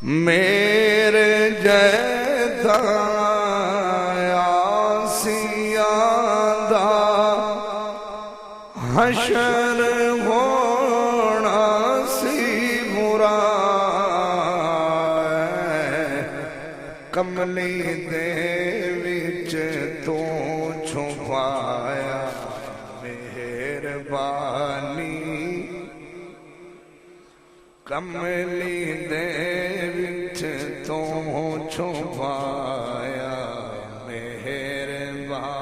میرے جیتا آسیاں دا حشر ہونا سی برا کملی دے وچ تو چھپایا مہربانی کملی دے وچ تو چھپایا مہربانی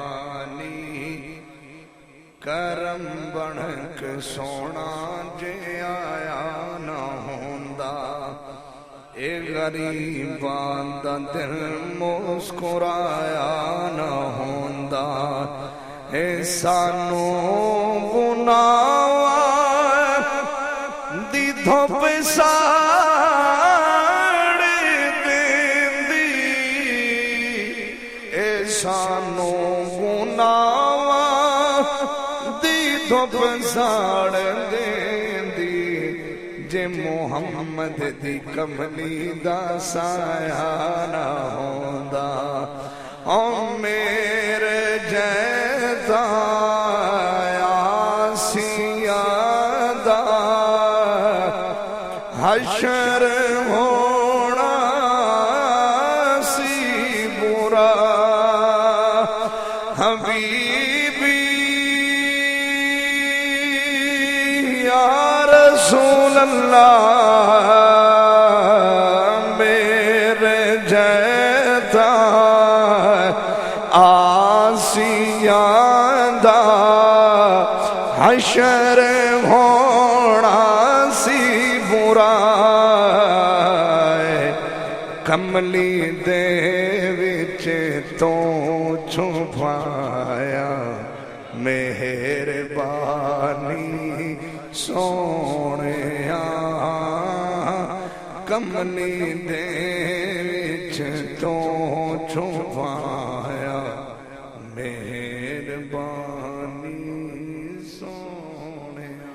کرم بنک سونا جے آیا نہ ہوندا اے غریباں دا دل مسکرایا نہ ہوندا اے سانو گناہ دی دھوپ ساڑ دیندی اے سانو گناہ دی دھوپ ساڑ دیندی جے محمد دی کملی دا سایہ نہ ہوندا او میرے جیتا آسیاں دا حشر ہونا سی برا حبیبی یا رسول اللہ میرے جیتا آسیاں دا حشر ہونا سی برا کملی دے وچ تو چھپایا مہربانی سونیا کملی دے وچ تو چھپایا مہربانی سونیا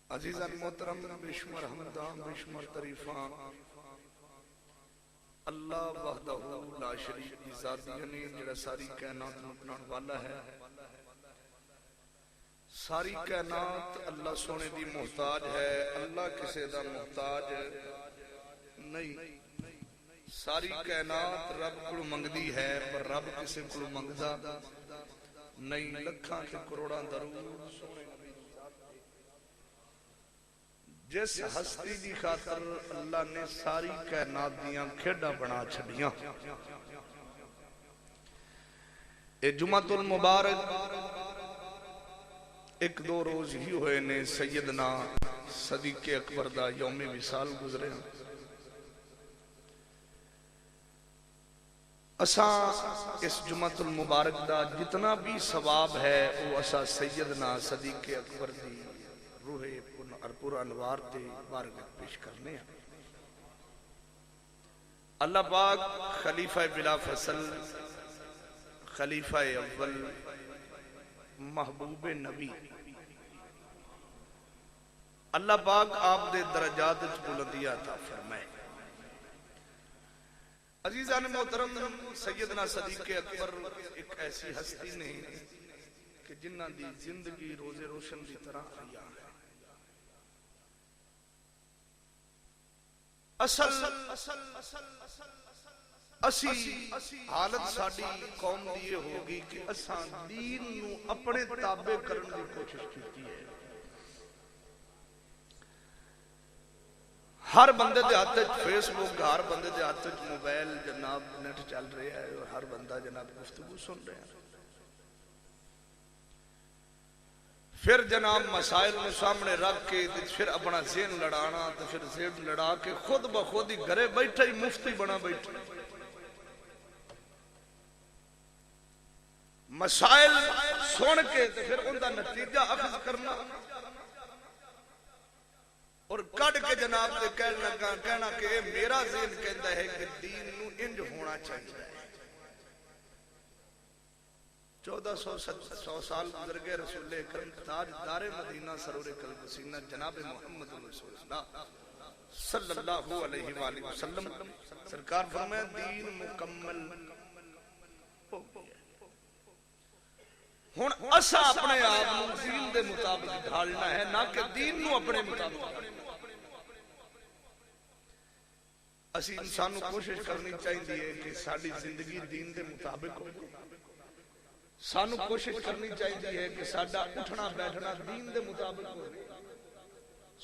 عزیزان محترم بشمر حمدان بشمر تعریفاں اللہ وحدہ لا شریک کی ذات یعنی جڑا ساری کائنات بنانے والا ہے ساری کائنات اللہ سونے دی محتاج ہے اللہ کسے دا محتاج نہیں ساری کائنات رب کو منگدی ہے پر رب کسے کو منگدا نہیں لکھاں تے کروڑاں درود سونے جس ہستی دی خاطر اللہ نے ساری کائنات دیاں کھیڑا بنا چھڑیاں اے جمعۃ المبارک ایک دو روز ہی ہوئے نے سیدنا صدیق اکبر دا یوم وصال گزرے اساں اس جمعۃ المبارک دا جتنا بھی ثواب ہے وہ اساں سیدنا صدیق اکبر دی روح پر انوار تے بارگاہ پیش کرنے ہیں اللہ پاک خلیفہ بلا فصل خلیفہ اول محبوب نبی اللہ پاک آپ دے درجات بلندی عطا فرمائے عزیزان محترم سیدنا صدیق اکبر ایک ایسی ہستی نے کہ جنہ دی زندگی روز روشن دی طرح عیاں ہے اسی حالت ساڑی قوم دیئے ہوگی کہ اساں دین نو اپنے تابع کرنے دی کوشش کیتی ہے ہر بندے دے ہاتھ فیس بک ہر بندے دے ہاتھ موبائل جناب نیٹ چل رہے ہے اور ہر بندہ جناب گفتگو سن رہے ہیں پھر جناب مسائل میں سامنے رکھ کے پھر اپنا ذہن لڑانا تو پھر ذہن لڑا کے خود بخود ہی گھرے بیٹھا ہی مفتی بنا بیٹھا مسائل سن کے تو پھر ان کا نتیجہ اخذ کرنا اور کڑ کے جناب دے کہنا کہ میرا ذہن کہتا ہے کہ دین نو انج ہونا چاہیے 1400 سال گزر گئے، رسول اکرم تاجدار مدینہ سرور قلب سینہ جناب محمد رسول اللہ صلی اللہ علیہ وآلہ وسلم سرکار فرمایا دین مکمل ہو گیا۔ ہن اسا اپنے آپ دین دے مطابق ڈھالنا ہے، نہ کہ دین نو اپنے مطابق۔ اسی انسان کو کوشش کرنی چاہیے کہ ساری زندگی دین دے مطابق ہو، سانو کوشش کرنی چاہیے کہ ساڈا اٹھنا بیٹھنا دین دے مطابق ہو،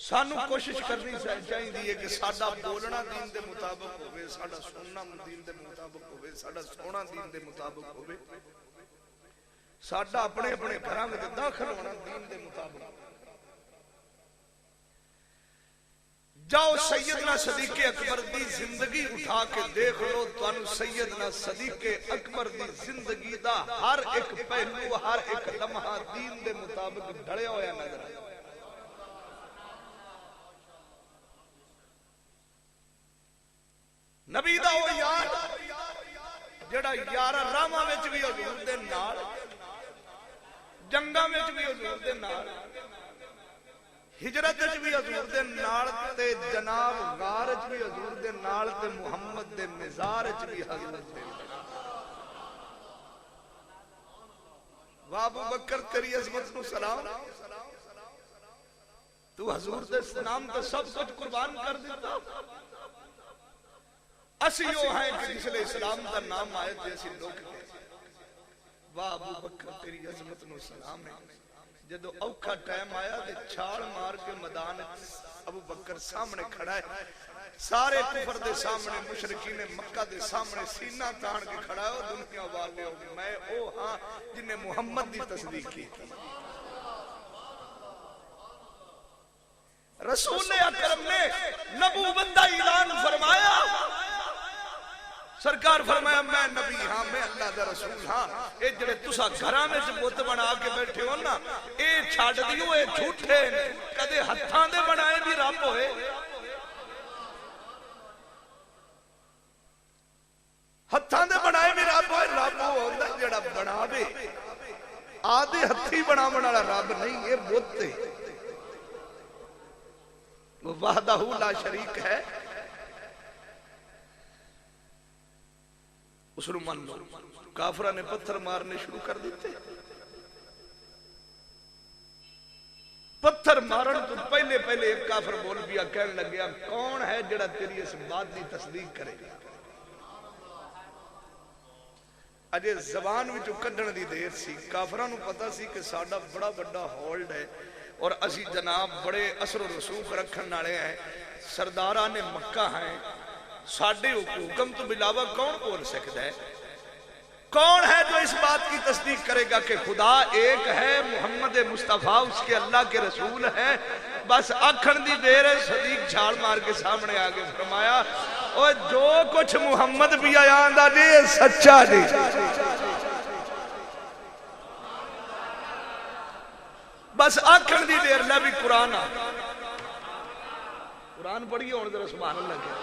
سانو کوشش کرنی چاہیے کہ ساڈا بولنا دین دے مطابق ہوئے، ساڈا سننا دین دے مطابق ہوئے، ساڈا سونا دین دے مطابق ہوئے، ساڈا اپنے اپنے گھراں وچ داخل ہونا دین دے مطابق۔ جاؤ سیدنا صدیق اکبر دی زندگی اٹھا کے دیکھ لو، تانوں سیدنا صدیق اکبر دی زندگی دا ہر ایک پہلو، ہر ایک لمحہ دین دے مطابق ڈھڑیا ہویا نظر آئے۔ نبی دا وہ یار جڑا یارہ راما وچ بھی حضور دے نال، جنگاں وچ بھی حضور دے نال، ہجرت وچ بھی حضور دے نال، تے جناب غار وچ بھی حضور دے نال، تے محمد دے مزار وچ بھی حضور دے نال۔ واہ ابو بکر تیری عظمت نو سلام، تو حضور دے نام تے سب کچھ قربان کر دیتا۔ اسی وہ ہیں کہ جس لئے اسلام دا نام آئے تھے اسی لوگ دے۔ واہ ابو بکر تیری عظمت نو سلام ہے۔ جدو اوکھا ٹائم آیا دے چھاڑ مار کے میدان ابو بکر سامنے کھڑا ہے، سارے کفر دے سامنے، مشرکین مکہ دے سامنے سینہ تان کے کھڑا ہے، دنیا والے ہو گئے، میں او ہاں جنہیں محمد دی تصدیق کی تھی۔ رسول اکرم نے نبوت دا اعلان فرمایا، سرکار فرمایا میں نبی ہاں، میں اللہ دا رسول ہاں، اے جڑے تسا گھراں وچ بت بنا کے بیٹھے ہو نا، اے چھڈ دیو، اے جھوٹے کدے ہتھاں دے بنائے بھی رب ہوئے، ہتھاں دے بنائے بھی رب ہوئے، رب ہوندا جڑا بناوے، آدھے ہتھی بناون والا رب نہیں، اے بت ہے، وہ وحدہ لا شریک ہے۔ اس نے مان لو، کافرہ نے پتھر مارنے شروع کر دیتے، پتھر مارن تو پہلے ایک کافر بول بیا کہنے لگیا کون ہے جڑا تیری اس بات دی تصدیق کرے گا؟ اجے زبان وچوں کڈن دی دیر سی، کافراں نوں پتہ سی کہ ساڈا بڑا بڑا ہولڈ ہے اور اسی جناب بڑے اثر و رسوخ رکھن والے ہیں، سرداراں نے مکہ ہیں، ساڈے حکم تو بلاوا کون بول سکتا ہے؟ کون ہے جو اس بات کی تصدیق کرے گا کہ خدا ایک ہے، محمد مصطفیٰ اس کے اللہ کے رسول ہیں؟ بس آکھن دی دیر ہے، صدیق چھال مار کے سامنے آگے فرمایا اور جو کچھ محمد بھی آیاں دا جی سچا جی۔ بس آکھن دی دیر لے بھی قرآن آ، قرآن پڑھیے ہونے ذرا سبحان اللہ کیا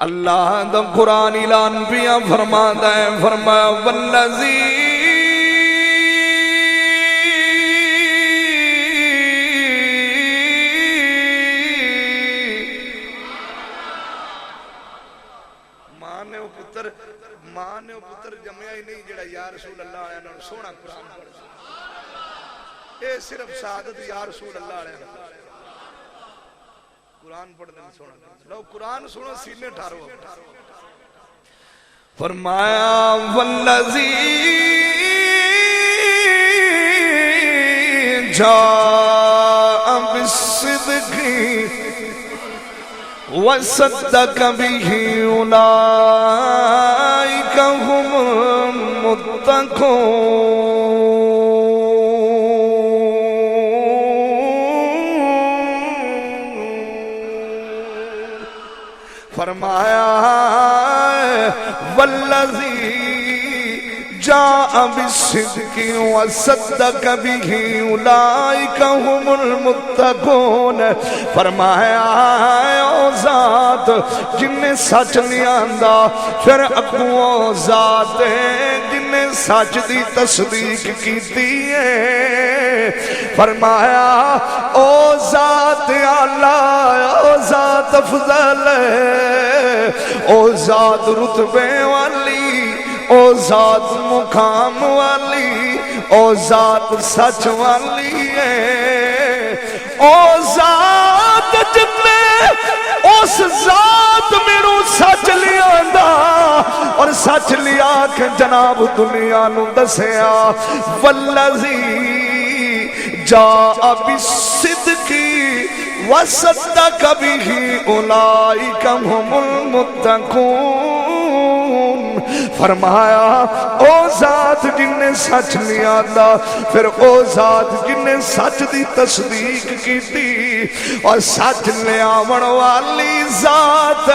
اللہ دا قرآن اعلان پیا فرماتا ہے، فرمایا والذی ماں نے وہ پتر جمعیا ہی نہیں جڑا یا رسول اللہ علیہ وسلم سونا قرآن پڑھ، اے صرف سعادت یا رسول اللہ علیہ وسلم قرآن پڑھ دیں سونا، لو قرآن سنو سینے ٹھارو۔ فرمایا والذی جاء بالصدق وصدق به اولئک هم المتقون۔ فرمایا والذی جاء بالصدق وصدق به اولئک هم المتقون۔ فرمایا او ذات جن نے سچ نہیں آندا، پھر اگوں ذات جن جنہیں سچ دی تصدیق کیتی ہے فرمایا او ذات اعلی او ذات افضل او ذات رتبے والی او ذات مقام والی او ذات سچ والی ہے او ذات جتنے اس ذات میرو سچ لیا دا اور سچ لیا کہ جناب دنیا نو دسیا والذی جاء بالصدق وصدق به اولئک هم المتقون فرمایا او ذات جن نے سچ لیا دا پھر او ذات جن نے سچ دی تصدیق کی تھی اور سچ لے آون والی ذات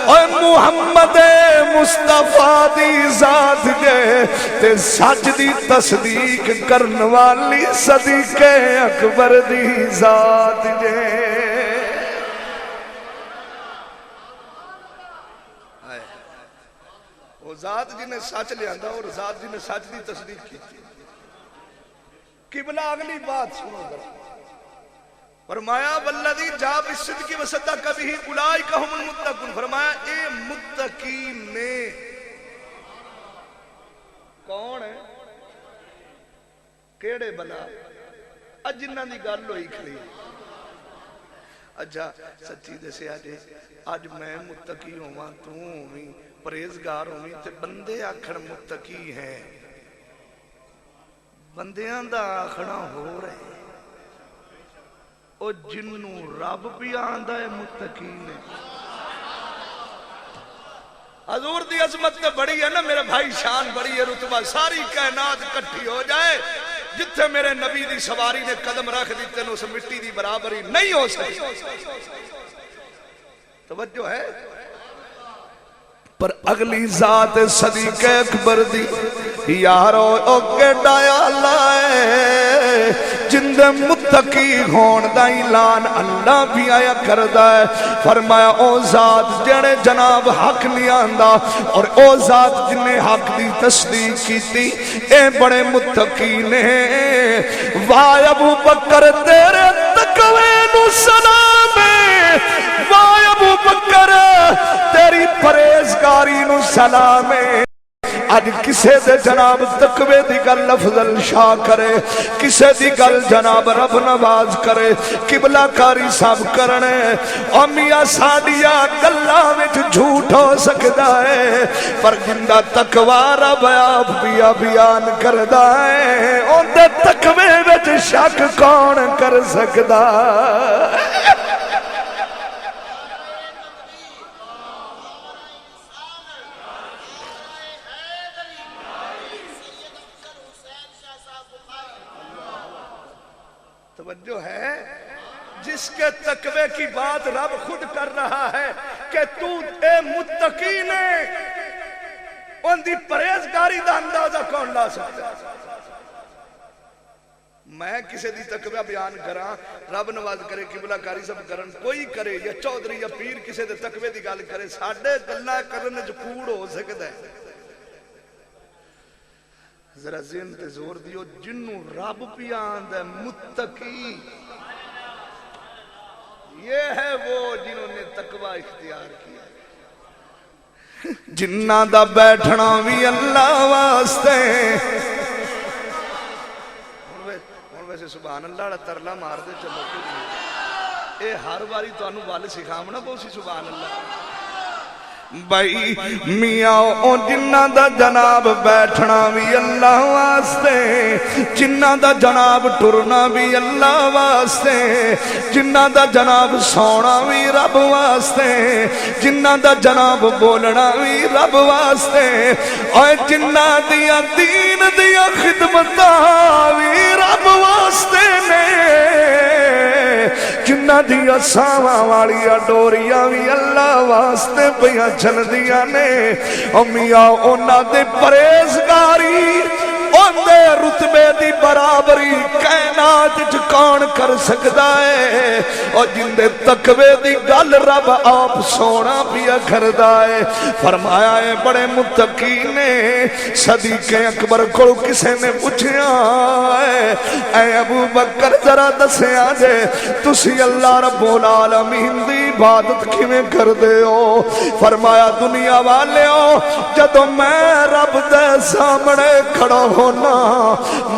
اور محمد مصطفیٰ دی ذات جے تے سچ دی تصدیق کرن والی صدیق اکبر دی ذات جے ذات جنہیں سچ لے آندا اور ذات جنہیں سچ دی تصدیق کی قبلہ اگلی بات سنو ذرا فرمایا والذی جاء بالصدق وصدق به اولئک هم المتقون فرمایا اے متقین نے کون ہے کیڑے بلا اج جنہاں دی گل ہوئی کھڑی اجا سچی دسیا جے اج میں متقی ہوواں تو ہوویں پریزگار ہوئی تے بندے آکھن متقی ہیں بندیاں دا آکھنا ہو رہے او جنوں رب بھی آندا ہے متقی نے حضور دی عظمت تے بڑی ہے نا میرے بھائی شان بڑی ہے رتبہ ساری کائنات اکٹھی ہو جائے جتھے میرے نبی دی سواری نے قدم رکھ دیتے نے اس مٹی دی برابری نہیں ہو سکتی توجہ ہے پر اگلی ذات صدیق اکبر دی یارو او کیڑا لائے جند متقی ہون دا اعلان اللہ بھی آیا کردہ ہے فرمایا او ذات جنے جناب حق نہیں آندا اور او ذات جنہیں حق دی تصدیق کی تھی اے بڑے متقی نے وائے ابو بکر تیرے تقوی نو سلام وائے ابو بکر تیری پریزگاری نو سلام آج کسے دے جناب تقوی دی گل افضل شاہ کرے کسے دی گل جناب رب نواز کرے قبلہ کاری سب کرنے اور میاں ساڑیا گلہ میں جھوٹ ہو سکتا ہے پر جندہ تقوی رب آپ بیا بیان کردہ ہے اور دے تقوی میں شک کون کر سکتا ہے توجہ ہے جس کے تقوی کی بات رب خود کر رہا ہے کہ تو اے متقی نے ان دی پریزگاری دا اندازہ کون لا سکتا میں کسے دی تقوی بیان کراں رب نواز کرے قبلہ کاری سب کرن کوئی کرے یا چودھری یا پیر کسے دے تقوی دی گل کرے ساڑھے گلہ کرنے جو کوڑ ہو سکتا ہے ذرا ذہن تے زور دیو جنوں رب پیان دے متقی یہ ہے وہ جنہوں نے تقوی اختیار کیا جنہ دا بیٹھنا بھی اللہ واسطے اور ویسے سبحان اللہ ترلا مار دے چلو اے ہر باری تو انہوں والے سکھامنا بہت سی سبحان اللہ بھائی میاں او جنہ دا جناب بیٹھنا بھی اللہ واسطے جنہ دا جناب ٹرنا بھی اللہ واسطے جنہ دا جناب سونا بھی رب واسطے جنہ دا جناب بولنا بھی رب واسطے اور جنہ دیا دین دیا خدمتہ بھی رب واسطے نے جنہ دیا ساواں والیاں ڈوریاں بھی اللہ واسطے پیاں چل دیا نے امیاں اونا دے پریزگاری اون دے رتبے دی برابری کائنات کون کر کر سکتا ہے اور جندے تقوی دی گل رب آپ سونا پیا کردا ہے فرمایا ہے بڑے متقی نے صدیق اکبر کو کسے نے پوچھیا اے ابو بکر ذرا دسیا جے تسی اللہ رب العالمین دی عبادت کیویں کردے ہو فرمایا دنیا والیو جدوں میں رب دے سامنے کھڑا ہونا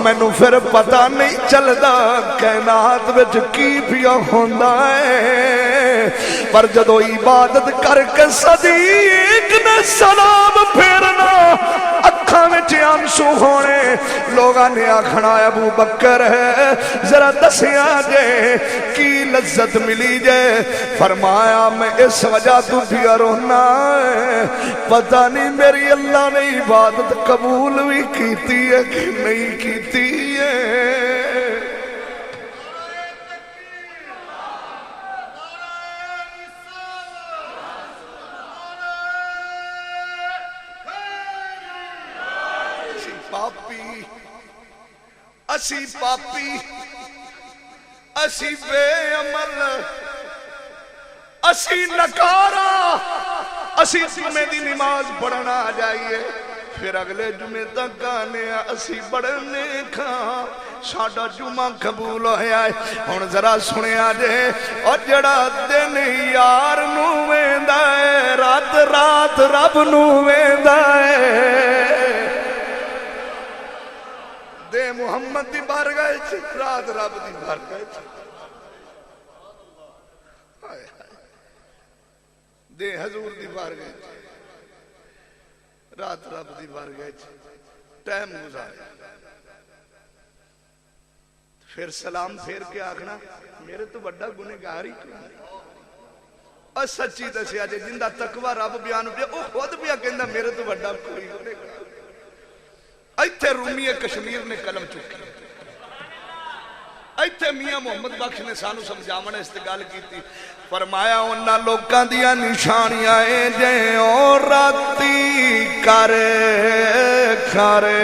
مینوں پھر پتہ نہیں چلدا کائنات وچ کی پیا ہوندا ہے پر جدوں عبادت کر کے صدیق نے سلام پھیرنا اکھاں وچ آنسو ہونے لوگاں نے آکھنا ابو بکر ہے ذرا دسیا جے کی لذت ملی جے فرمایا میں اس وجہ تو پیا رونا ہے پتہ نہیں میری اللہ نے عبادت قبول بھی کیتی ہے کہ نہیں کیتی ہے اسی پاپی اسی بے عمل اسی نکارا اسی جمعے دی نماز پڑھنا جائیے پھر اگلے جمعے تک آنے اسی بڑھنے کھا ساڑھا جمعہ قبول ہویا ہے ہون ذرا سنے آجے اور جڑا دن یار نو ویندا ہے رات رات رب نو ویندا ہے دے محمد دی بارگاہ رات رب دی بارگاہ دے حضور دی بارگاہ رات رب دی بارگاہ ٹائم گزارے پھر سلام پھیر کے آکھنا میرے تو بڑا گنہگار ہی اور سچی دسیا جے جندہ تقوی رب بیان پیا او خود پیا کہندا میرے تو بڑا کوئی گنہگار ایتھے رومی کشمیر نے قلم چکی ایتھے میاں محمد بخش نے سانو سمجھاونے استقال کی تھی فرمایا انہاں لوکاں دیاں نشانیاں جے او راتی کرے کھارے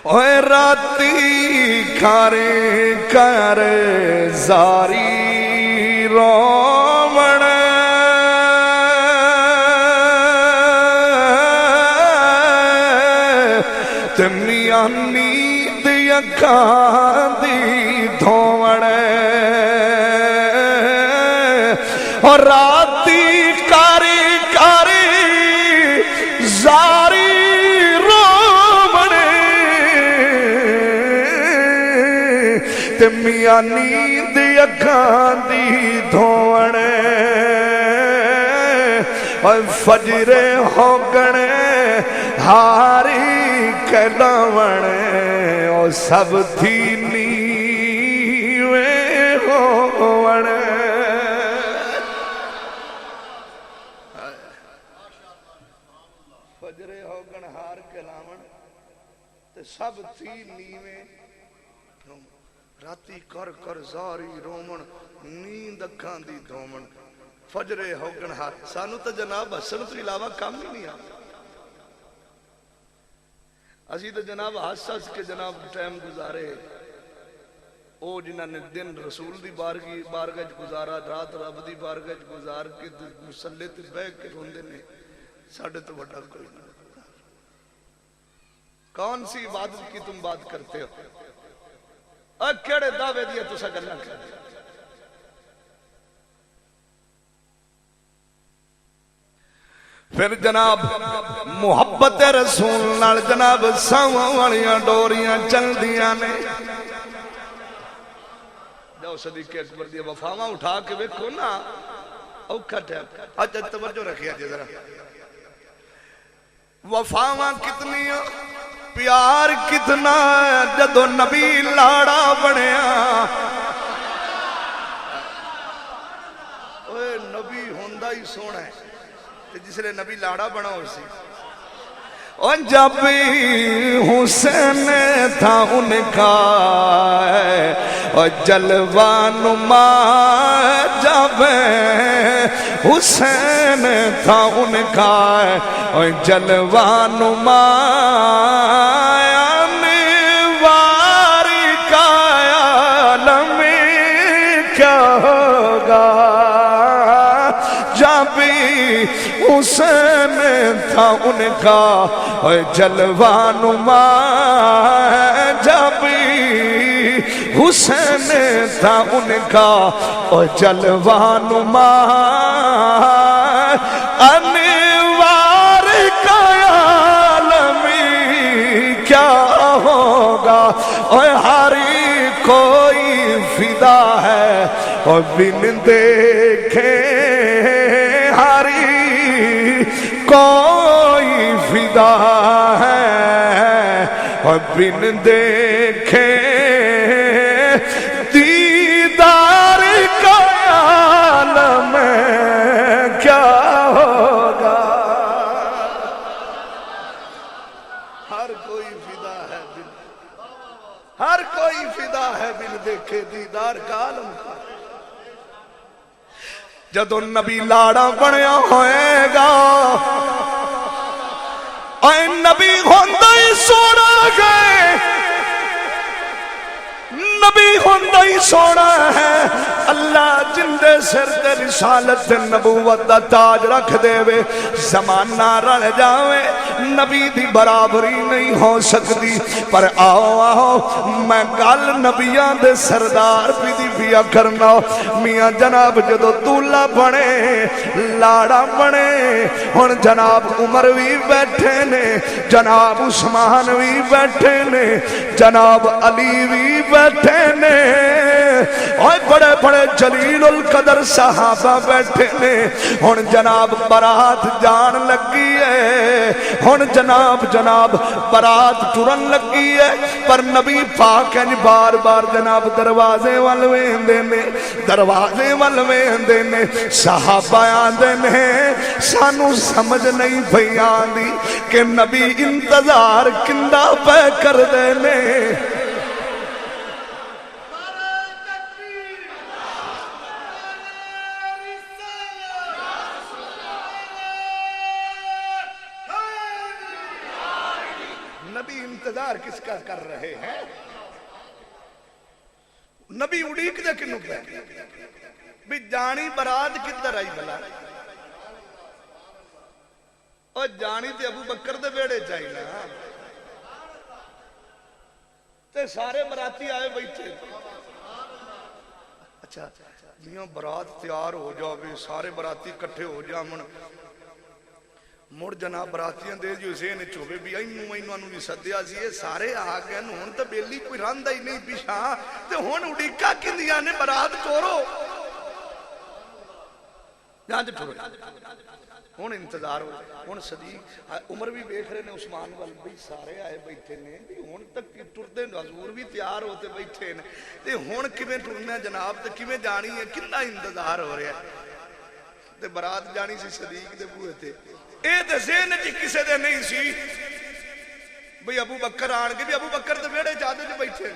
اوے راتی کھارے کرے زاری رومن میاں نیند اکھاں دی دھوڑ اور راتی کاری کاری زاری رومن تے میاں نیند اکھاں دی دھوڑ اور فجر ہوگنے ہاری کلاونے او سب تھی نیوے ہوونے فجرے ہوگن ہار کلاون تے سب تھی نیوے راتی کر کر زاری رومن نیند اکھاں دی دھومن فجرے ہوگن ہار سانو تو جناب حسن تو علاوہ کام ہی نہیں آتا اسی تو جناب حساس کے جناب ٹائم گزارے او جنہاں نے دن رسول دی بارگاہ گزارا رات رب دی بارگاہ گزار کے مسلح تے بہ کے روندے نے ساڑھے تو بڑا کوئی نہیں کون سی عبادت کی تم بات کرتے ہو کیڑے دعوے دیا تو سا گلنا کرتے پھر جناب محبت رسول نال جناب ساواں والیاں ڈوریاں چل دیاں نے جاؤ صدیق اکبر دی وفاواں اٹھا کے ویکھو نا اوکھا ٹائم اچھا توجہ رکھیا جی ذرا وفاواں کتنی پیار کتنا جدو نبی لاڑا بنیا اوے نبی ہوندا ہی سونا ہے جس لئے نبی لاڑا بنا ہو سی اور جب حسین تھا ان کا اور جلوہ نما جب حسین تھا ان کا اور جلوہ نما انواری کا حسین تھا ان کا جلوہ نما، جب حسین تھا ان کا جلوہ نما، انوار کا عالمی کیا ہوگا، اور ہری کوئی فدا ہے اور بن دیکھے، ہری کوئی فدا ہے اور بن دیکھے، دیدار کا عالم کیا ہوگا، ہر کوئی فدا ہے بن، ہر کوئی فدا ہے بن دیکھے دیدار کا عالم کا۔ جدو نبی لاڑا بنیا ہوئے گا، اے نبی ہوندہ ہی سونا گئے، نبی ہوندہ ہی سونا ہے، اللہ جندے سر تے رسالت نبوت دا تاج رکھ دے وے، زمانہ رل جاوے نبی دی برابری نہیں ہو سکتی، پر آؤ آؤ میں گل نبیان دے سردار بھی دی پیا کرنا، میاں جناب جدو دولہ بنے لاڑا بنے، ہن جناب عمر بھی بیٹھے نے، جناب عثمان بھی بیٹھے نے، جناب علی بھی بیٹھے نے، اور بڑے بڑے جلیل القدر صحابہ بیٹھے نے، ہن جناب برات جان لگی ہے، ہن جناب برات ٹرن لگی ہے، پر نبی پاک بار بار جناب دروازے والویندے نے، دروازے والویندے نے، صحابہ آندے نے، سانو سمجھ نہیں پئی آندی کہ نبی انتظار کندہ پہ کر دے نے۔ نبی انتظار کس کا کر رہے ہیں؟ نبی اڑیک دے کنوں پہ بھی جانی برات کدھر آئی بلا، اور جانی تے ابو بکر دے بیڑے چاہی نا، تے سارے براتی آئے بیٹھے، اچھا میاں برات تیار ہو جاؤ بھی سارے براتی کٹھے ہو جا، مڑ جناب براتیاں دے جو اسے نے چوبے بھی اینو انو بھی صدیہ سی، سارے آگئے ہون تا بیلی کوئی راندہ ہی نہیں پیشاں، تے ہون اڑیکا کندیاں نے برات ٹورو، جہاں جب ٹورو ہون انتظار ہو، ہون صدیق عمر بھی بیٹھ رہے نے، عثمان والبی سارے آئے بیٹھے نے، ہون تک ٹردے حضور بھی تیار ہوتے بیٹھے نے، تے ہون کمیں ٹرنا جناب تے کمیں جانی ہے، کنا انتظار ہو رہا ہے، تے برات جانی سی صدیق دے بوئے تھے، اے تے ذہن جی کسے دے نہیں سی بھئی ابو بکر آن کے بھی ابو بکر تے بیڑے چاہتے جو بیٹھے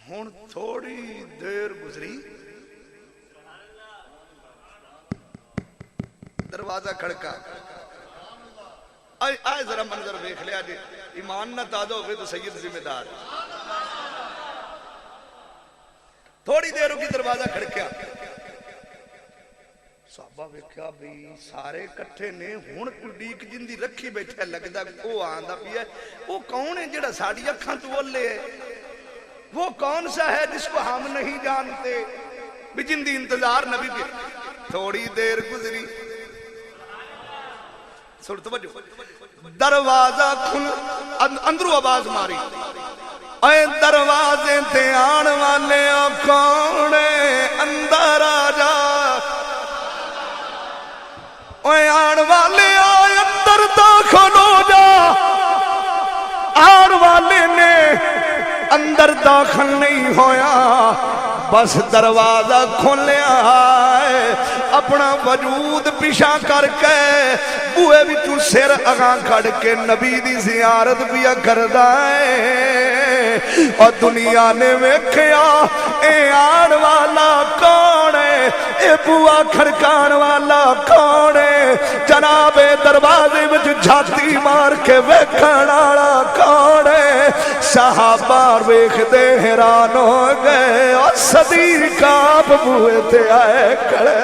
ہون تھوڑی دیر گزری، دروازہ کھڑکا، آئے ذرا منظر دیکھ لیا جی، ایمان نہ تازہ ہوئے تو سید ذمہ دار، تھوڑی دیر کی دروازہ کھڑکیا، صحابہ ویکھیا بھی سارے کٹھے نے، ہون اڑیک جندی رکھی بیٹھے لگدا وہ آندا پیا ہے، وہ کون ہے جڑا ساڑی اکھاں تو بولے ہے، وہ کون سا ہے جس کو ہم نہیں جانتے، بھی جندی انتظار نبی پہ، تھوڑی دیر گزری، سن توجہ، دروازہ کھل، اندرو آواز ماری، اے دروازے تے آن والے کونے اندر آجا، اے آن والے آئے اندر داخل ہو جا، آن والے نے اندر داخل نہیں ہویا، بس دروازہ کھولیا ہے، اپنا وجود پیشا کر کے بوئے بھی تو سر اگاں کھڑ کے نبی دی زیارت بھی کردہ ہے، اور دنیا نے ویکھیا اے آن والا کون ہے، اے بوا کھڑکان والا کون ہے، جناب دروازے میں جھاتی مار کے ویکھن والا کون ہے، صحابہ ویکھ دے حیران ہو گئے اور صدیق آپ بوئے تے آئے کھڑے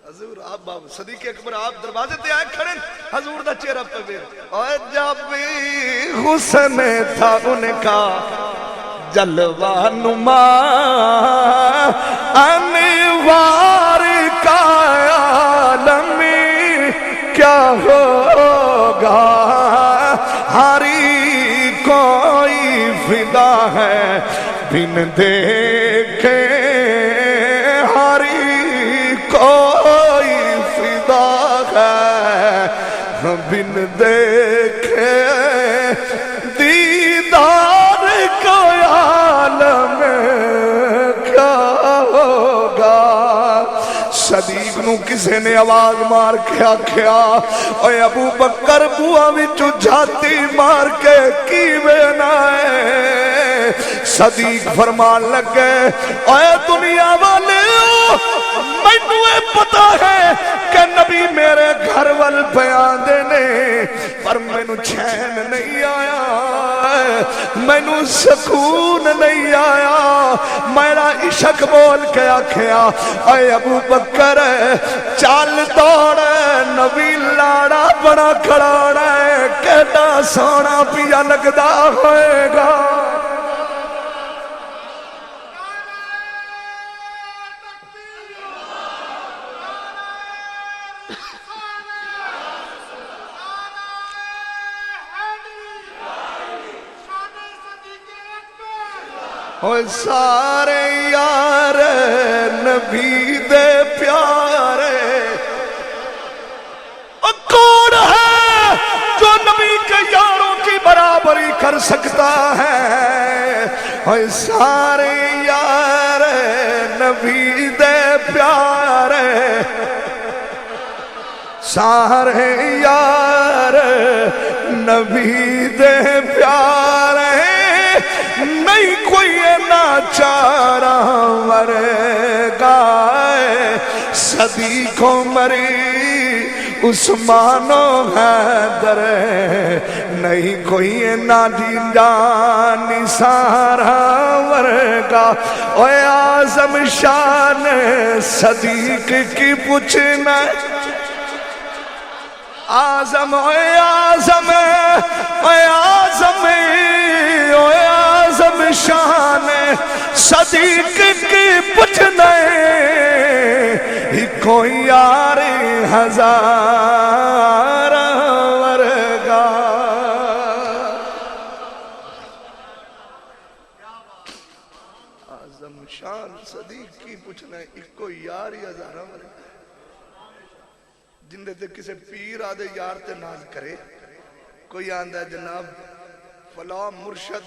حضور آپ صدیق اکبر آپ دروازے تے آئے کھڑے حضور دا چہرہ پہ بھی اور جب بھی حسن تھا ان کا جلوہ نما انوار کا عالمی کیا ہوگا ہری کوئی فدا ہے بن دیکھے ہری کوئی فدا ہے بن دیکھے دیدار کو عالم کیا ہوگا صدیق نو کسے نے آواز مار کے آکھیا اے ابو بکر بوا وچوں جھاتی مار کے کیویں نہ ہے صدیق فرمان لگے اے دنیا والے مینوں پتا ہے کہ نبی میرے گھر وال پیاندے نے پر مینوں چین نہیں آیا مینوں سکون نہیں آیا میرا عشق بول کے آکھیا اے ابو بکر چل دوڑ نبی لاڑا بڑا کھڑا ہے کیڈا سونا پیا لگدا ہوئے گا اور سارے یار نبی دے پیارے کون ہے جو نبی کے یاروں کی برابری کر سکتا ہے اور سارے یار نبی دے پیارے سارے یار نبی دے پیارے نہیں کوئی ناچارا مرے گائے صدیق عمری عثمان و حیدر نہیں کوئی نا جانی سارا ورگا اے اعظم شان صدیق کی پوچھنا آزم اے آزم اے آزم اے آزم شان صدیق کی پوچھنے ہی کوئی یار ہزار ورگا آزم شان صدیق کی پوچھنے ہی کوئی یار ہزار ورگا جندے تے کسے پیر آدھے یار تے ناز کرے کوئی آندہ ہے جناب فلاں مرشد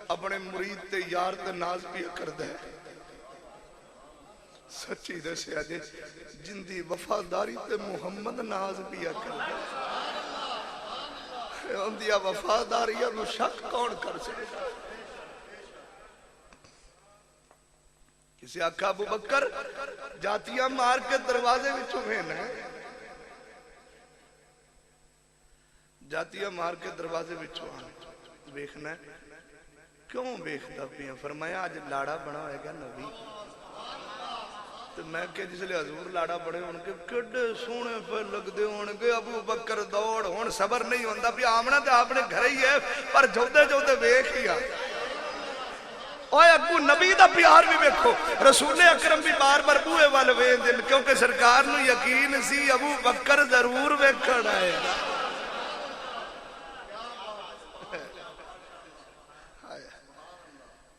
اپنے مرید تے یار تے ناز پیا کر دے سچی دے سے آجے جندی وفاداری تے محمد ناز پیا کر دے اندیا وفاداریاں نو شک کون کر سکتا کسی آقا ابو بکر جاتیاں مار کے دروازے میں چوہین ہے جاتیاں مار کے دروازے بچوں آنے بیکھنا ہے کیوں بیکھتا پیا فرمایا آج لاڑا بنا ہوئے گا نبی تو میں کہ جس لئے حضور لاڑا بڑے ہونگے کڑے سونے پہ لگ دے ہونگے ابو بکر دوڑ ہون صبر نہیں ہوندہ بھی آمنا تو آپ نے گھر ہی ہے پر جودے جودے بیکھ ہی اوہ ابو نبی دا پیار بھی بیکھو رسول اکرم بھی بار بار بوئے والے دن کیونکہ سرکار نو یقین سی ابو بکر ضرور بیکھڑ آئے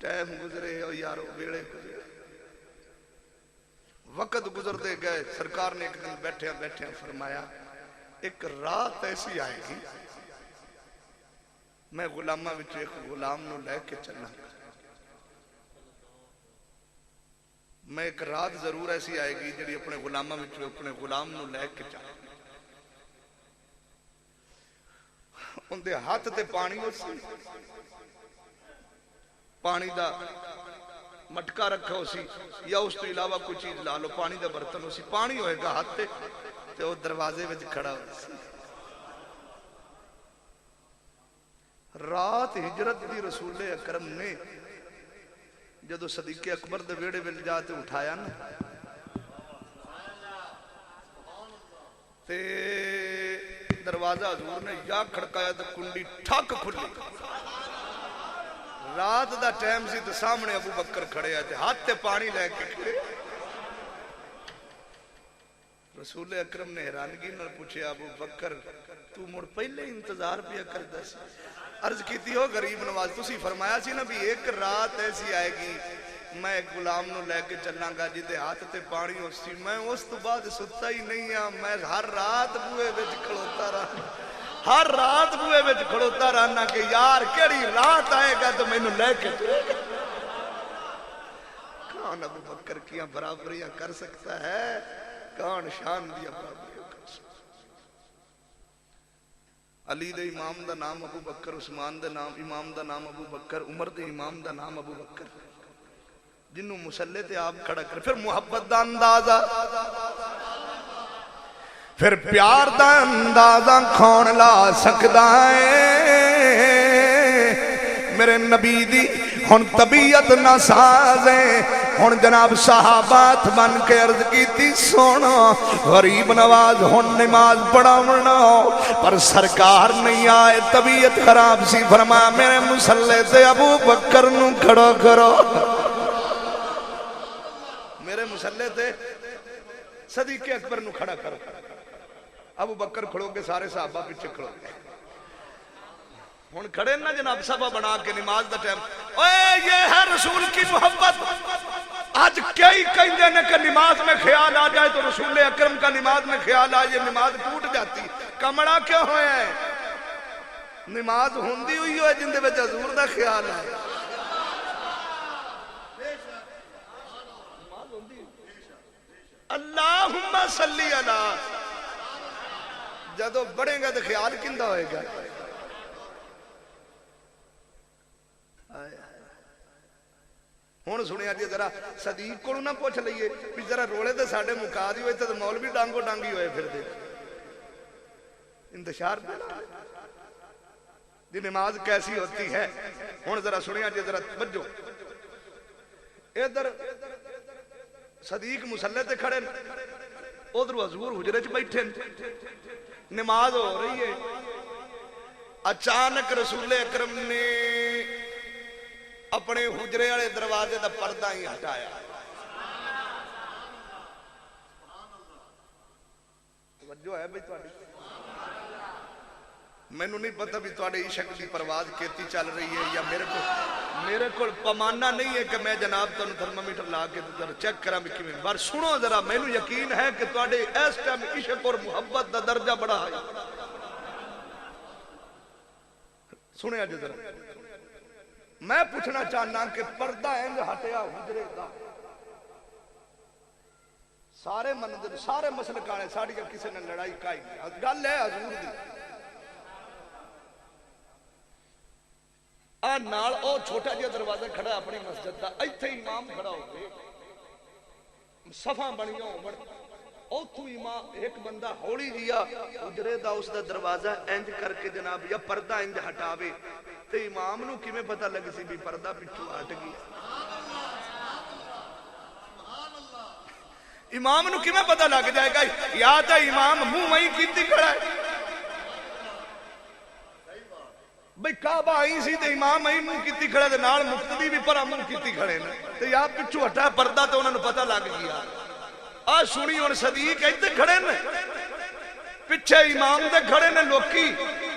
ٹائم گزرے اور یارو بیڑے گزرے وقت گزر دے گئے سرکار نے ایک دن بیٹھے فرمایا ایک رات ایسی آئے گی میں غلامہ وچ ایک غلام نو لے کے چلنا میں ایک رات ضرور ایسی آئے گی جڑی اپنے غلامہ وچ اپنے غلام نو لے کے چلنا ان دے ہاتھ تے پانی ہو سی پانی دا مٹکا رکھا ہو سی یا اس تو علاوہ کوئی چیز لا لو، پانی دا برتن ہو سی، پانی ہوئے گا ہاتھ تے وہ دروازے وچ کھڑا ہو سی۔ رات ہجرت دی رسول اکرم نے جدو صدیق اکبر دے ویڑے ویل جاتے اٹھایا نا تے دروازہ حضور نے یا کھڑکایا تو کنڈی ٹھاک کھلی، رات دا ٹائم سی تو سامنے ابو بکر کھڑے آتے ہاتھ تے پانی لے کے کھڑے۔ رسول اکرم نے حیرانگی نہ پوچھے ابو بکر تو مڑ پہلے انتظار پیا کردا سی؟ عرض کیتی ہو غریب نواز تسی فرمایا سی نا بھی ایک رات ایسی آئے گی میں ایک غلام نو لے کے چلاں گا جدے ہاتھ تے پانی ہو سی، میں اس تو بعد ستا ہی نہیں ہاں، میں ہر رات بوئے وچ کھڑوتا رہا، ہر رات بوئے وچ کھڑوتا رہنا کہ یار کیڑی رات آئے گا تو مینوں لے کے چلے گا۔ کون ابو بکر کیاں برابریاں کر سکتا ہے، کون شان دیا برابریاں کر سکتا ہے۔ علی دے امام دا نام ابو بکر، عثمان دے نام امام دا نام ابو بکر، عمر دے امام دا نام ابو بکر، جنہوں مسلح تے آپ کھڑا کر۔ پھر محبت دا اندازہ، پھر پیار دا اندازہ کھون لا سکدا ہے میرے نبی دی ہن طبیعت نہ سازے۔ ہن جناب صحابات بن کے عرض کیتی سونا غریب نواز ہن نماز پڑھاونا، پر سرکار نہیں آئے، طبیعت خراب سی، فرمایا میرے مصلے تے ابو بکر نو کھڑا کرو، میرے مصلے تے صدیق اکبر نو کھڑا کرو۔ ابو بکر کھڑو گے، سارے صحابہ پیچھے کھڑو گے، ہن کھڑے نا جناب صحابہ بنا کے نماز دا ٹائم، اوے یہ ہے رسول کی محبت۔ آج کئی کہندے نے کہ نماز میں خیال آ جائے تو رسول اکرم کا نماز میں خیال آ جائے نماز ٹوٹ جاتی، کمڑا کیوں ہویا ہے؟ نماز ہوندی ہوئی ہے جن دے وچ حضور دا خیال ہے۔ اللہم صلی علی، جدو بڑھیں گا تو خیال کندہ ہوئے گا؟ ہون سنیا جی ذرا صدیق کو نہ پوچھ لئیے بھی ذرا رولے دے ساڑھے مکا دی ہوئے تو مولوی ڈانگو ڈانگی ہوئے پھر دے انتشار دے دی نماز کیسی ہوتی ہے۔ ہون ذرا سنیا جی ذرا بجو ادھر صدیق مسلح تے کھڑے ادھر حضور حجرے چ بیٹھے نماز ہو رہی ہے، اچانک رسول اکرم نے اپنے حجرے والے دروازے دا پردہ ہی ہٹایا۔ توجہ ہے بھئی تواڈی؟ مینوں نہیں پتہ بھی تواڈے عشق دی پرواز کیتی چل رہی ہے یا میرے کو پیمانہ نہیں ہے کہ میں جناب تانوں تھرمامیٹر لا کے ذرا چیک کراں بھی کیویں، پر سنو ذرا، مینوں یقین ہے کہ تواڈے اس ٹائم عشق اور محبت دا درجہ بڑا ہے۔ سنیا جی ذرا، میں پوچھنا چاہنا کہ پردہ انج ہٹیا حجرے دا، سارے منظر سارے مسلکانے ساڑی کا کسی نے لڑائی کائی گل ہے حضور دی، نال او چھوٹا جہا دروازہ کھڑا اپنی مسجد دا، ایتھے امام کھڑا ہو گئے، صفاں بنیاں ہون، اوتھوں امام ایک بندہ ہولی جیا حجرے دا اس دا دروازہ انج کر کے جناب یا پردہ انج ہٹاوے تے امام نو کیویں پتہ لگ سی بھی پردہ پچھو ہٹ گیا؟ امام نو کیویں پتہ لگ جائے گا؟ یا تے امام منہ وہیں کیتی کھڑا ہے، بھئی کعبہ آئی سی تے امام آئی منہ کیتی کھڑا تے نال مقتدی بھی پرا منہ کیتی کھڑے نا تے یا پچھو ہٹا پردہ تے انہوں نے پتہ لگ گیا۔ آج سنی اور صدیق ایتے کھڑے نے، پچھے امام دے کھڑے نے، لوکی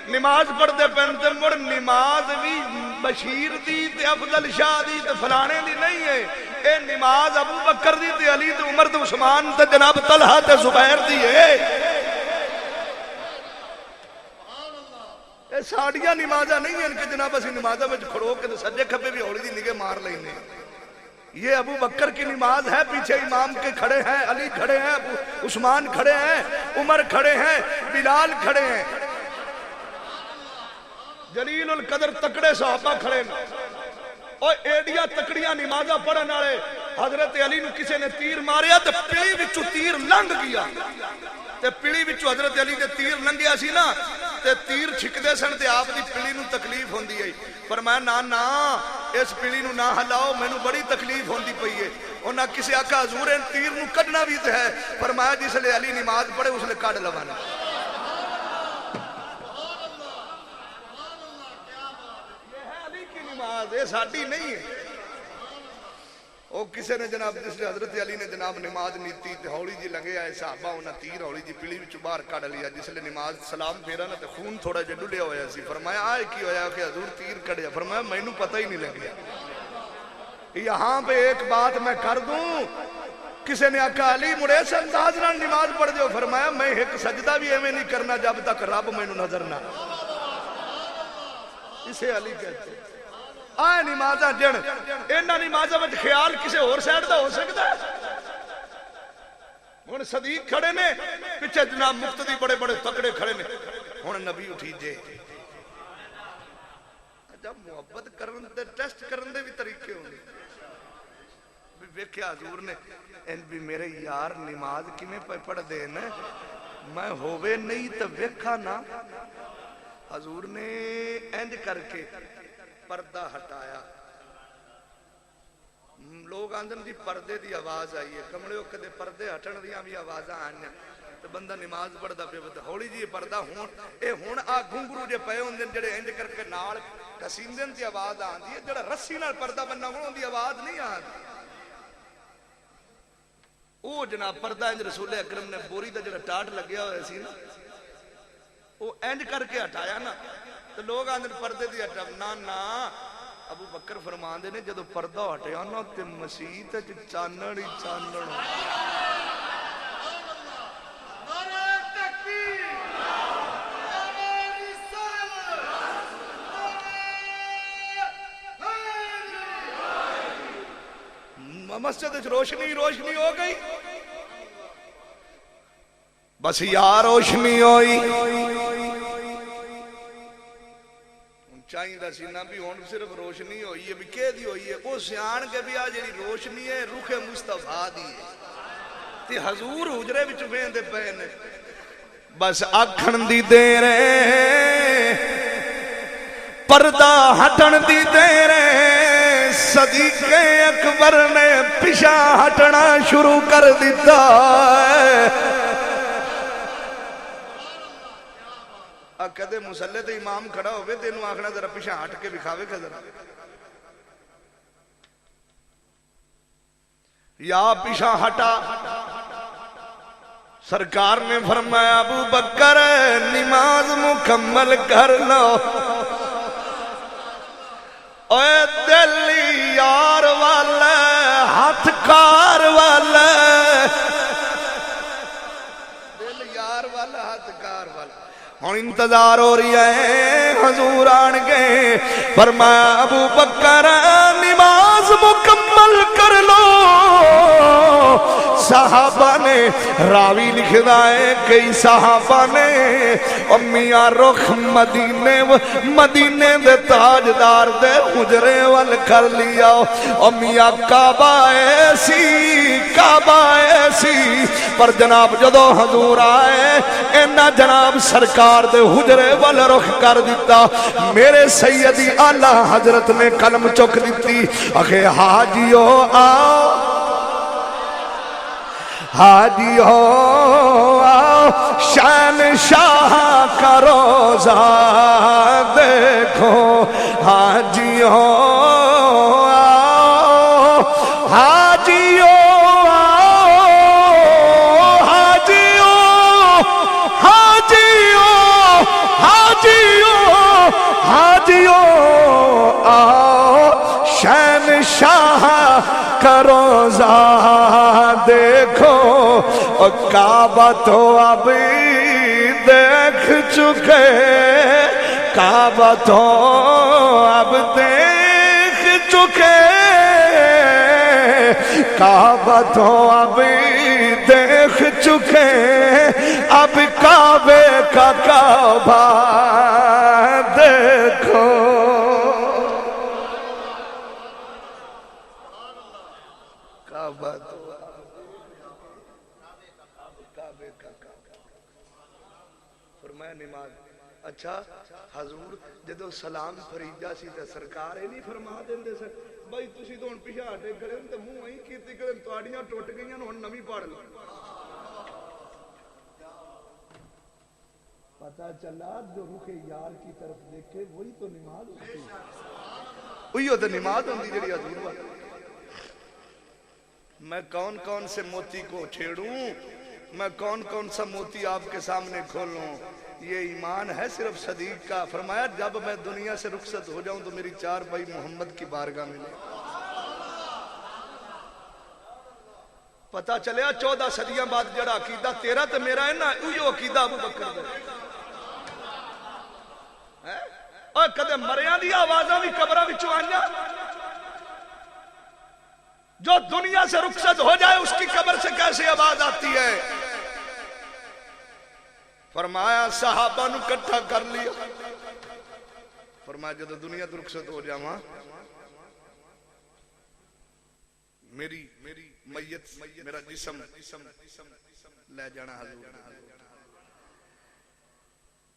نماز پڑھ دے پہنتے مڑ نماز بھی بشیر دی تے افضل شاہ دی تے فلانے دی نہیں ہے، اے نماز ابو بکر دی تے علی تے عمر تے عثمان تے جناب طلحہ تے زبیر دی ہے۔ اے ساڑیاں نمازہ نہیں ہیں کہ جناب اسی نمازہ میں کھڑو کے سجے کھپے بھی ہولی دی نگے مار لینے، یہ ابو بکر کی نماز ہے، پیچھے امام کے کھڑے ہیں، علی کھڑے ہیں، عثمان کھڑے ہیں، عمر کھڑے ہیں، بلال کھڑے ہیں، جلیل القدر تکڑے صحابہ کھڑے ہیں، اور ایڈیاں تکڑیاں نمازاں پڑھن والے حضرت علی نو کسے نے تیر ماریا تے پلی وچوں تیر لنگ گیا تے پلی وچوں حضرت علی دے تیر لنگیا سی نا تے تیر چھکدے سن تے آپ دی پلی نو تکلیف ہوندی ہے فرمایا نا نا اس پلی نو نہ ہلاؤ مینوں بڑی تکلیف ہوندی پئی ہے انہاں کسے آکھا حضور ان تیر نو کڈنا بھی تے ہے فرمایا جس لے علی نماز پڑھے اس لے کڈ لوانا یہ ساڈی نہیں ہے وہ کسے نے جناب جس نے حضرت علی نے جناب نماز نیتی تے ہولی جی لنگے آئے صحابہ انہاں تیر ہولی جی پلی وچوں باہر کڈ لیا جس نے نماز سلام پھیرا نا تے خون تھوڑا جہا ڈلیا ہویا سی فرمایا آئے کی ہویا کہ حضور تیر کڈیا فرمایا مینوں پتہ ہی نہیں لگیا یہاں پہ ایک بات میں کر دوں کسے نے آکھا علی مڑے سے انداز نال نماز پڑھ دیو فرمایا میں ایک سجدہ بھی ایویں نہیں کرنا جب تک رب مینوں نظر نہ اسے علی کہتے ہیں آئے نمازاں جن اینا نمازاں وچ خیال کسے اور سائڈ دا ہو سکتا ہے ہن صدیق کھڑے نے پیچھے جناب مقتدی بڑے بڑے تکڑے کھڑے نے ہن نبی اٹھی جے جب محبت کرن دے ٹیسٹ کرن دے بھی طریقے ہوندے بھی ویکھیا حضور نے ان بھی میرے یار نماز کیویں پڑھ دے نا میں ہووے نہیں تے ویکھا نا حضور نے انج کر کے پردہ ہٹایا لوگ آندن دی پردے دی آواز آئی ہے کمڑے کدے پردے ہٹن دیاں بھی آوازاں آئیں تو بندہ نماز پڑھدا پیا ہولی جی پردہ ہون اے ہن آ گھنگرو جے پئے ہوندے جڑے انج کر کے نال کسیندن دی آواز آندی ہے جڑا رسی نال پردہ بننا ہون دی آواز نہیں آندی او جناب پردہ انج رسول اکرم نے بوری دا جڑا ٹاٹ لگیا ہویا سی نا او انج کر کے ہٹایا نا تو لوگ آندھن پردے دی ہٹا نا نا ابو بکر فرمان دے نے جدو پردہ ہٹیا نا تے مسیح تے چانڑ ہی چانڑ نعرہ تکبیر نعرہ رسالت مسجد روشنی روشنی ہو گئی بس یا روشنی ہوئی چاہیے دا سینہ بھی ہون صرف روشنی ہوئی ہے بھی کہہ دی ہوئی ہے وہ سیان کے بھی آج روشنی ہے روح مصطفیٰ دی ہے تی حضور حجرے بھی چپین دے پہنے بس آکھن دی دے رے پردہ ہٹن دی دے رے صدیق اکبر نے پیشہ ہٹنا شروع کر دیتا ہے کدے مسلے تے امام کھڑا ہوئے تے انہوں آخنا ذرا پیچھے ہٹ کے بکھاوے کا ذرا یا پیچھے ہٹا سرکار نے فرمایا ابو بکر نماز مکمل کر لو اے دل یار والا ہاتھ کار والا دل یار والا ہاتھ کار والا ہن انتظار ہو رہی ہے حضور آن گئے فرمایا ابو بکر نماز مکمل کر لو صحابہ نے راوی لکھدا ہے کئی صحابہ نے میاں رخ مدینے دے تاجدار دے حجرے وال کر لیا میاں کعبہ ایسی پر جناب جدو حضور آئے اینا جناب سرکار دے حجرے وال رخ کر دیتا میرے سیدی اعلی حضرت نے قلم چک دیتی اکھے حاجیو آؤ حاجی ہو آؤ شہنشاہ کا روزہ دیکھو حاجی ہو آؤ حاجی ہو آؤ حاجی ہو حاجی ہو حاجی ہو حاجی ہو آؤ شہنشاہ کا روزہ دیکھو کعبہ تو ابھی دیکھ چکے کعبہ تو اب دیکھ چکے کعبہ تو ابھی دیکھ چکے اب کعبے کا کعبہ دیکھو کعبہ تو کعبے کا فرمایا نماز. اچھا حضور جدو سلام فریجا سی تے سرکار اے نہیں فرما دیندے سر بھائی تسی تو ہن پیچھے ہٹے کھڑے تے منہ ایں کیتی کھڑے تواڈیاں ٹوٹ گئیاں ہن نویں پڑھ لو. پتہ چلا جو رخ یار کی طرف دیکھے وہی تو نماز ہوتی ہے. وہی تو نماز ہوندی جڑی حضور وا. میں کون کون سے موتی کو چھیڑوں, میں کون کون سا موتی آپ کے سامنے کھولوں. یہ ایمان ہے صرف صدیق کا. فرمایا جب میں دنیا سے رخصت ہو جاؤں تو میری 4 بھائی محمد کی بارگاہ میں لے. پتہ چلیا 14 صدیاں بعد جڑا عقیدہ تیرا تے میرا ہے نا, وہی عقیدہ ابو بکر دا. اور کدے مریاں دی آوازاں بھی قبراں وچوں آئیاں. جو دنیا سے رخصت ہو جائے اس کی قبر سے کیسے آواز آتی ہے. فرمایا صحابہ نو کٹھا کر لیا. فرمایا جدو دنیا تو رخصت ہو جاواں میری میت میرا جسم لے جانا حضور.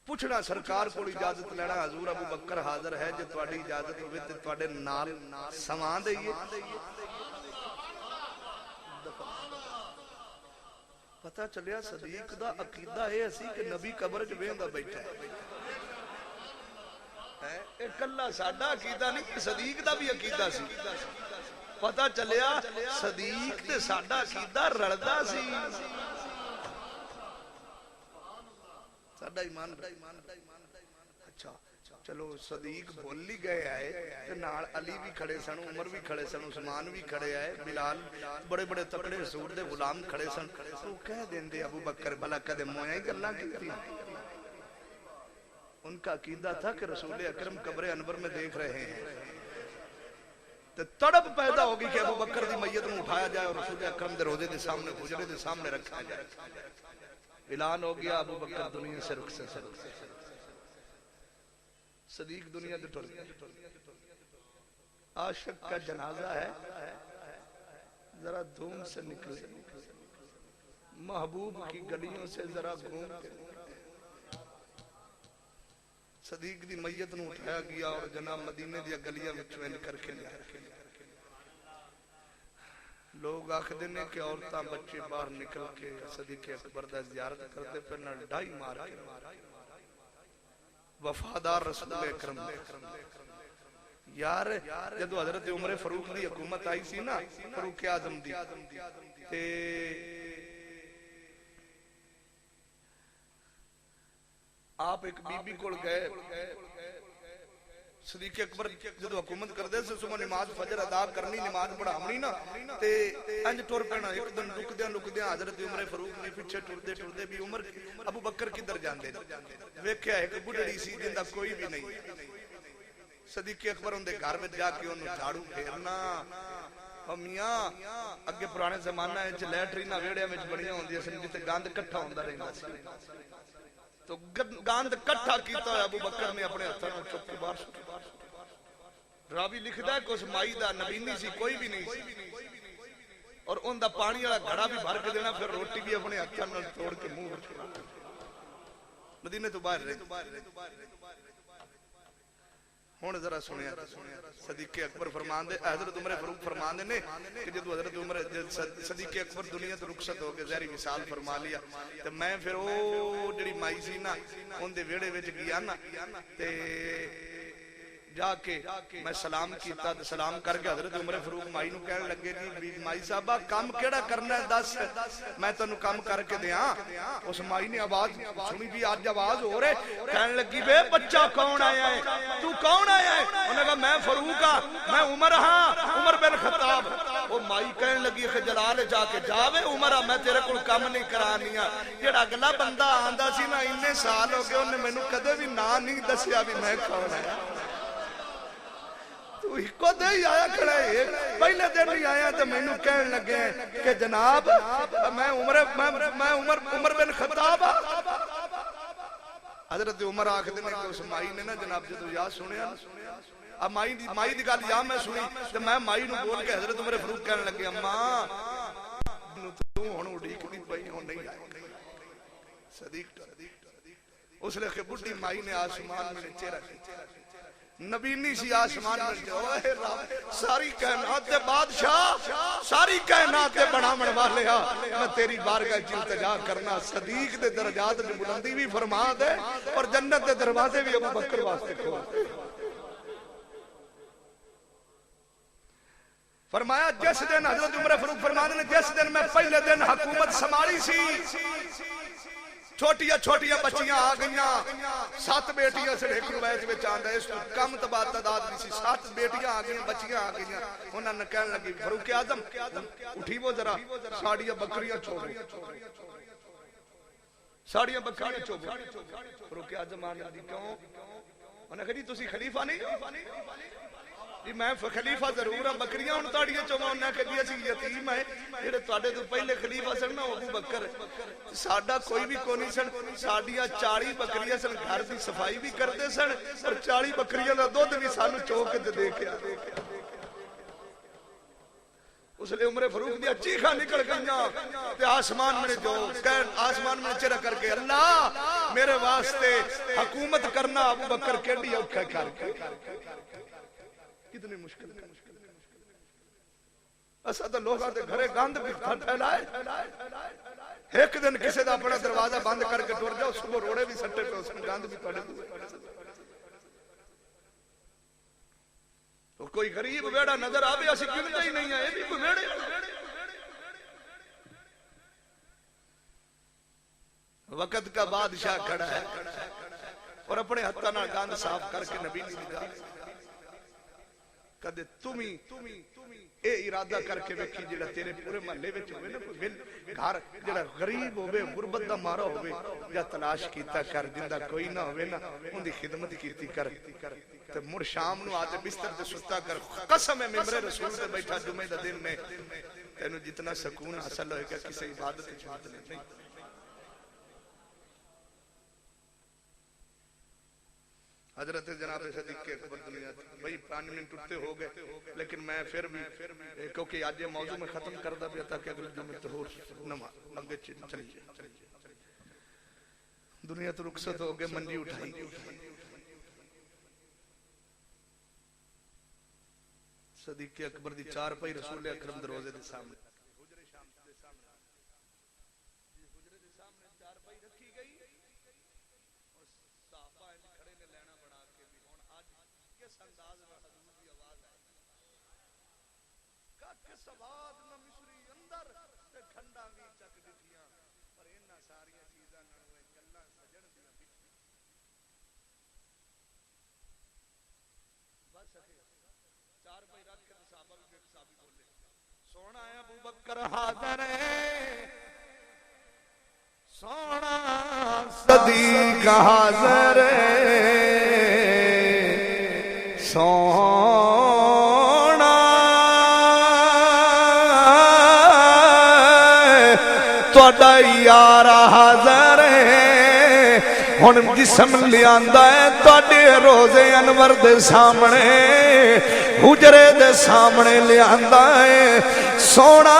پوچھنا سرکار کو اجازت لینا حضور ابو بکر حاضر ہے جے تواڈی اجازت ہوے تے تواڈے نال سواں دئیے. پتہ چلیا صدیق دا عقیدہ ہے اسی کہ نبی قبر چ ویندا بیٹھا ہے. اکلا ساڈا عقیدہ نہیں, صدیق دا بھی عقیدہ سی. پتہ چلیا صدیق تے ساڈا عقیدہ رلدا سی. ساڈا ایمان. اچھا چلو صدیق بول ہی گئے آئے تے نال علی بھی کھڑے سن, عمر بھی کھڑے سن, عثمان بھی کھڑے آئے, بلال بڑے بڑے تکڑے حضور دے غلام کھڑے سن. تو کہہ دیندے ابو بکر بھلا کدے مویاں ہی گلاں کیتی. ان کا عقیدہ تھا کہ رسول اکرم قبر انور میں دیکھ رہے ہیں. تو تڑپ پیدا ہوگی کہ ابو بکر دی میت میں اٹھایا جائے اور رسول اکرم دے روضے دے سامنے حجرے دے سامنے رکھا جائے. اعلان ہو گیا ابو بکر دنیا سے رخصت. صدیق دنیا دے ٹر گیا. عاشق کا جنازہ ہے ذرا دھوم سے نکلے, محبوب کی گلیوں سے ذرا گھوم کے. صدیق دی میت نو اٹھایا گیا اور جناب مدینے دی گلیاں وچوں کر کے لیا. لوگ آکھدے نے کہ عورتاں بچے باہر نکل کے صدیق اکبر دا زیارت کرتے پھر نہ ڈائی مار کے. وفادار رسول اکرم یار جدو حضرت عمر فاروق دی حکومت آئی سی نا, فاروق اعظم دی, تے آپ ایک بی بی کول گئے. صدیق اکبر جدو حکومت کردے سے صبح نماز فجر ادا کرنی, نماز پڑھاونی نا, تے انج ٹر پینا. ایک دن رکدیاں حضرت عمر فاروق نے پیچھے ٹردے بھی عمر ابو بکر کدھر جاندے ویکھیا ایک بڈھڑی سی جندا کوئی بھی نہیں. صدیق اکبر اون دے گھر وچ جا کے اونوں جھاڑو پھیرنا. او میاں اگے پرانے زمانہ وچ لیٹرینا ویڑیاں وچ بڑیاں ہوندیاں سن جتے گند اکٹھا ہوندا رہندا سی. تو گاند کٹھا کیتا ہے ابو بکر نے اپنے ہتھاں نال چپ کے باہر سٹیا. راوی لکھدا ہے کہ اس مائی دا نبینی سی کوئی بھی نہیں سی, اور ان دا پانی والا گھڑا بھی بھر کے دینا, پھر روٹی بھی اپنے ہتھاں نال توڑ کے منہ وچ مدینے تو باہر رہے. ہن ذرا سنیا صدیق اکبر فرماندے, حضرت عمر فاروق فرماندے نے کہ جدو حضرت عمر صدیق اکبر دنیا تو رخصت ہو کے ظاہری وصال فرما لیا, تے میں پھر او جڑی مائی سی نا اون دے ویڑے وچ گیا نا, تے جا کے میں سلام کیتا, تے سلام کر کے حضرت عمر فاروق مائی نو کہنے لگے کہ مائی صاحبہ کام کیڑا کرنا ہے دس, میں تینوں کام کر کے دیاں. اس مائی نے آواز سنی بھی آج آواز ہو رہے, کہنے لگی بے بچہ کون آیا ہے, تو کون آیا ہے؟ انہوں نے کہا میں فاروق ہاں, میں عمر ہاں, عمر بن خطاب. وہ مائی کہنے لگی خجلال جا کے جاوے عمر میں تیرے کول کام نہیں کرانیا. جڑا اگلا بندہ آندا سی نا اننے سال ہو گئے انہیں مینوں کدے بھی نا نہیں دسیا بھی میں کون ہے. تو کو دے ہی آیا کھڑا ہے, پہلے دن ہی آیا تو میں نو کہنے لگے کہ جناب میں عمر بن خطاب. حضرت عمر آکھ دینے کہ اس مائی نے نا جناب جدو یا سنیا, اب مائی دی گل یا میں سنی, تو میں مائی نو بول کے حضرت عمر فاروق کہنے لگے اماں ڈیک دی پئی ہوں نہیں آئے صدیق اس لیے بڈھی مائی نے آسمان میں چہرہ نبی نہیں سی آسمان میں ساری کائنات دے بادشاہ ساری کائنات دے بناون والے میں تیری بارگاہ وچ التجا کرنا صدیق دے درجات دی بلندی بھی فرما دے اور جنت دے دروازے بھی ابو بکر واسطے کھول دے فرمایا جس دن حضرت عمر فاروق فرمانے نے جس دن میں پہلے دن حکومت سنبھالی سی چھوٹیاں بچیاں آ گئیاں 7 بیٹیاں سے ایک روایت میں آندا ہے اس کو کم تعداد نہیں سی 7 بیٹیاں آ گئیں بچیاں آ گئیاں انہاں نے کہنے لگی فاروق اعظم اٹھی وہ ذرا ساڑیاں بکریاں چھوڑو ساڑیاں بکریاں چھوڑو فاروق اعظم آنے دی کیوں انہوں نے کہا جی تسی خلیفہ نہیں جی میں خلیفہ ضرور ہاں بکریاں ہن تاڑیاں چوما انہاں کہ جی اسی یتیم ہے جڑے تواڈے تو پہلے خلیفہ سن نا ابو بکر ساڈا کوئی بھی کو نہیں سن ساڈیاں 40 بکریاں سن گھر دی صفائی بھی کردے سن اور 40 بکریاں دا دودھ بھی سانو چوک تے دے کے اس لیے عمر فاروق دی چیخاں نکل گئیاں تے آسمان میں جو آسمان میں چہرہ کر کے اللہ میرے واسطے حکومت کرنا ابو بکر کیڑی اوکھا کر کتنی مشکل ہے اسا تو لوگاں دے گھرے گند بھی پھیلائے ایک دن کسی دا اپنا دروازہ بند کر کے ٹر جاؤ صبح روڑے بھی سٹے پہ اس میں گند بھی پڑے تو کوئی غریب بیڑا نظر آبے اسی گنتے ہی نہیں ہے یہ بھی کوئی بیڑے وقت کا بادشاہ کھڑا ہے اور اپنے ہتھاں نال گند صاف کر کے نبی نے نگاہ کدے تمی اے ارادہ کر کے ویکھی جڑا تیرے پورے محلے وچ ہوے نا کوئی گھر جڑا غریب ہوے غربت دا مارا ہوے یا تلاش کیتا کر جندا کوئی نہ ہوے نا اون دی خدمت کیتی کر تے مڑ شام نو آتے بستر تے ستا کر قسم ہے ممبر رسول تے بیٹھا جمعے دا دن میں تینو جتنا سکون حاصل ہوئے گا کسی عبادت وچ نہیں حضرت جناب صدیق اکبر دنیا بھئی 5 منٹ اٹھتے ہو گئے لیکن میں پھر بھی کیونکہ آج یہ موضوع میں ختم کر دا بھی تاکہ اگلے جمعے تو نماز اگے چلیے دنیا تو رخصت ہو گئے منجی اٹھائی صدیق اکبر دی 4 پائی رسول اکرم دروازے دے سامنے سواد نہ مصری اندر تے کھنڈا بھی چک دتیاں پر انہاں ساری چیزاں نال وہ گلاں سجن دیاں بس اکھے 4 بھائی رکھ کے صحابہ بھی ایک صحابی بولے سونا ہے ابو بکر حاضر ہے سونا صدیق حاضر ہے یار حاضر ہے ہن جسم لیاندا ہے تواڈے روزے انور دے سامنے حجرے دے سامنے لیاندا ہے سونا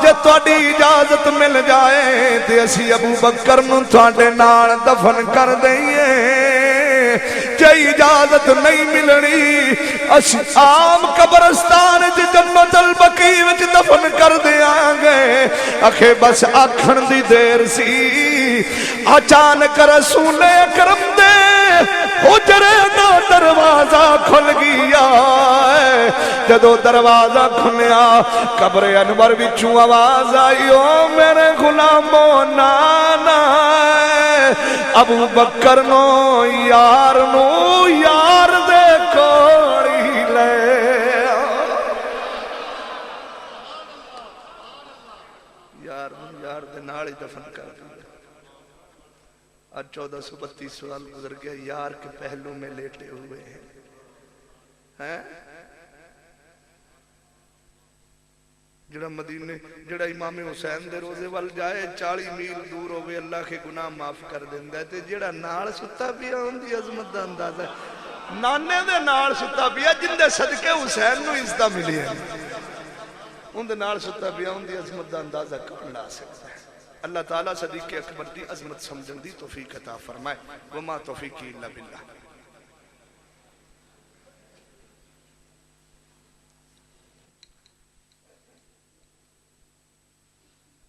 جے تواڈی اجازت مل جائے تے اسی ابو بکر نوں تواڈے نال دفن کر دئیے جے اجازت نہیں ملنی اسی عام قبرستان وچ جنت البقیع وچ دفن کر دیاں گے اکھے بس آکھن دی دیر سی اچانک رسول اکرم دے حجرے دا دروازہ کھل گیا جدو دروازہ کھلیا قبر انور وچوں آواز آئی او میرے غلامو نانا ابو بکر نو یار دے کوڑی لے یار دے نالی دفن کر دیا آج 1432 سال گزر گیا یار کے پہلو میں لیٹے ہوئے ہیں جڑا مدینے جڑا امام حسین دے روزے وال جائے 40 میل دور ہوئے اللہ کے گناہ معاف کر دیندہ ہے تے جڑا نال ستا پیا ان دی عظمت دا اندازہ نانے دے نال ستا پیا جن دے صدقے حسین نو عزت ملی ہے اندر نال ستا پیا ان دی عظمت دا اندازہ کون لا سکتا ہے؟ اللہ تعالیٰ صدیق اکبر دی عظمت سمجھن دی توفیق عطا فرمائے. وما توفیقی الا باللہ.